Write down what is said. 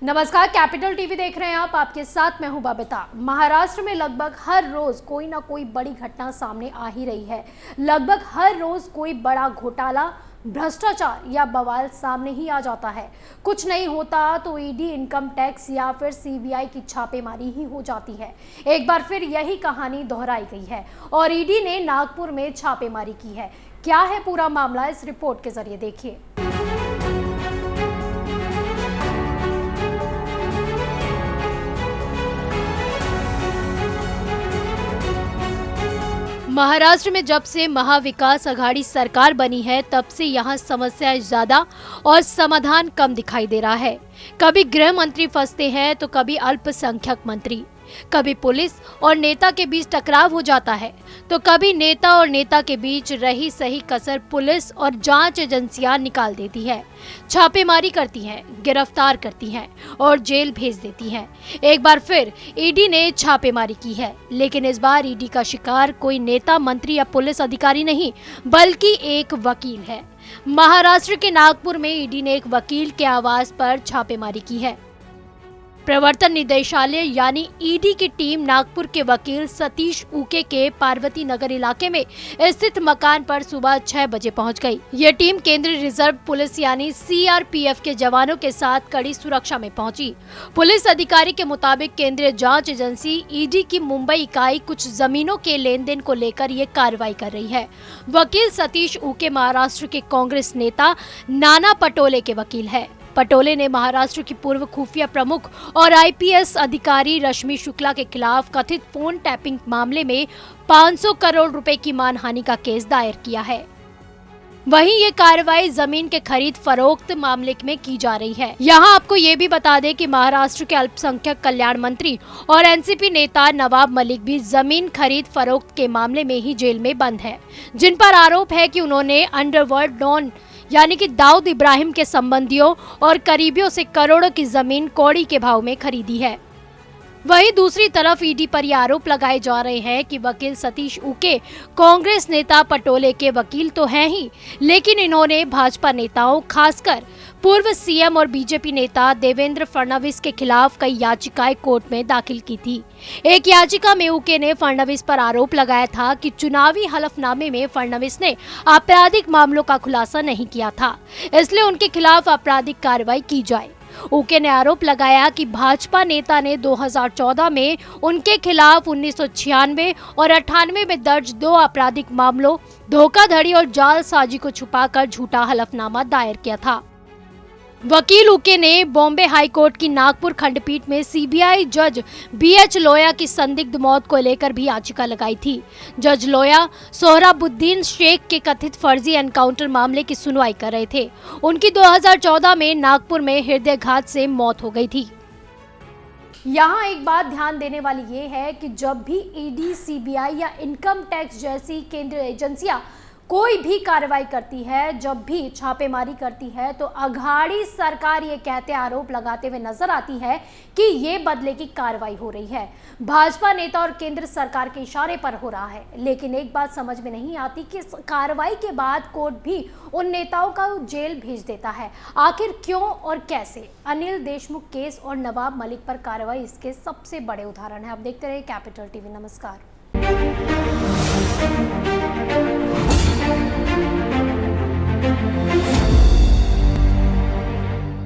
नमस्कार, capital TV देख रहे हैं आप। आपके साथ मैं हूं बबीता। महाराष्ट्र में लगभग हर रोज कोई ना कोई बड़ी घटना सामने आ ही रही है। लगभग हर रोज कोई बड़ा घोटाला, भ्रष्टाचार या बवाल सामने ही आ जाता है। कुछ नहीं होता तो ईडी, इनकम टैक्स या फिर सीबीआई की छापेमारी ही हो जाती है। एक बार फिर यही कहानी दोहराई गई है और ईडी ने नागपुर में छापेमारी की है। क्या है पूरा मामला, इस रिपोर्ट के जरिए देखिए। महाराष्ट्र में जब से महाविकास आघाड़ी सरकार बनी है तब से यहाँ समस्याएं ज्यादा और समाधान कम दिखाई दे रहा है। कभी गृह मंत्री फंसते हैं तो कभी अल्पसंख्यक मंत्री, कभी पुलिस और नेता के बीच टकराव हो जाता है तो कभी नेता और नेता के बीच रही सही कसर पुलिस और जांच एजेंसियां निकाल देती है, छापेमारी करती हैं, गिरफ्तार करती हैं और जेल भेज देती हैं। एक बार फिर ईडी ने छापेमारी की है, लेकिन इस बार ईडी का शिकार कोई नेता, मंत्री या पुलिस अधिकारी नहीं बल्कि एक वकील है। महाराष्ट्र के नागपुर में ईडी ने एक वकील के आवास पर छापेमारी की है। प्रवर्तन निदेशालय यानी ईडी की टीम नागपुर के वकील सतीश उके के पार्वती नगर इलाके में स्थित मकान पर सुबह 6 बजे पहुंच गई। यह टीम केंद्रीय रिजर्व पुलिस यानी सीआरपीएफ के जवानों के साथ कड़ी सुरक्षा में पहुंची। पुलिस अधिकारी के मुताबिक केंद्रीय जांच एजेंसी ईडी की मुंबई इकाई कुछ जमीनों के लेन देन को लेकर ये कार्रवाई कर रही है। वकील सतीश उके महाराष्ट्र के कांग्रेस नेता नाना पटोले के वकील है। पटोले ने महाराष्ट्र की पूर्व खुफिया प्रमुख और आईपीएस अधिकारी रश्मि शुक्ला के खिलाफ कथित फोन टैपिंग मामले में 500 करोड़ रुपए की मानहानि का केस दायर किया है। वहीं ये कार्रवाई जमीन के खरीद फरोख्त मामले में की जा रही है। यहाँ आपको ये भी बता दें कि महाराष्ट्र के अल्पसंख्यक कल्याण मंत्री और एनसीपी नेता नवाब मलिक भी जमीन खरीद फरोख्त के मामले में ही जेल में बंद है, जिन पर आरोप है कि उन्होंने अंडरवर्ल्ड डॉन यानी कि दाऊद इब्राहिम के संबंधियों और करीबियों से करोड़ों की जमीन कौड़ी के भाव में खरीदी है। वहीं दूसरी तरफ ईडी पर यह आरोप लगाए जा रहे हैं कि वकील सतीश उके कांग्रेस नेता पटोले के वकील तो हैं ही, लेकिन इन्होंने भाजपा नेताओं, खासकर पूर्व सीएम और बीजेपी नेता देवेंद्र फडणवीस के खिलाफ कई याचिकाएं कोर्ट में दाखिल की थी। एक याचिका में उके ने फडणवीस पर आरोप लगाया था कि चुनावी हलफनामे में फडणवीस ने आपराधिक मामलों का खुलासा नहीं किया था, इसलिए उनके खिलाफ आपराधिक कार्रवाई की जाए। उके ने आरोप लगाया कि भाजपा नेता ने 2014 में उनके खिलाफ 1996 और 98 में दर्ज 2 आपराधिक मामलों, धोखाधड़ी और जालसाजी को छुपाकर झूठा हलफनामा दायर किया था। वकील उके ने बॉम्बे हाई कोर्ट की नागपुर खंडपीठ में सीबीआई जज बीएच लोया की संदिग्ध मौत को लेकर भी याचिका लगाई थी। जज लोया सोहराबुद्दीन शेख के कथित फर्जी एनकाउंटर मामले की सुनवाई कर रहे थे। उनकी 2014 में नागपुर में हृदयघात से मौत हो गई थी। यहाँ एक बात ध्यान देने वाली ये है कि जब भी ईडी, सीबीआई या इनकम टैक्स जैसी केंद्रीय एजेंसियां कोई भी कार्रवाई करती है, जब भी छापेमारी करती है, तो अघाड़ी सरकार ये कहते आरोप लगाते हुए नजर आती है कि ये बदले की कार्रवाई हो रही है, भाजपा नेता और केंद्र सरकार के इशारे पर हो रहा है। लेकिन एक बात समझ में नहीं आती कि इस कार्रवाई के बाद कोर्ट भी उन नेताओं का जेल भेज देता है। आखिर क्यों और कैसे? अनिल देशमुख केस और नवाब मलिक पर कार्रवाई इसके सबसे बड़े उदाहरण है। अब देखते रहिए कैपिटल टीवी। नमस्कार।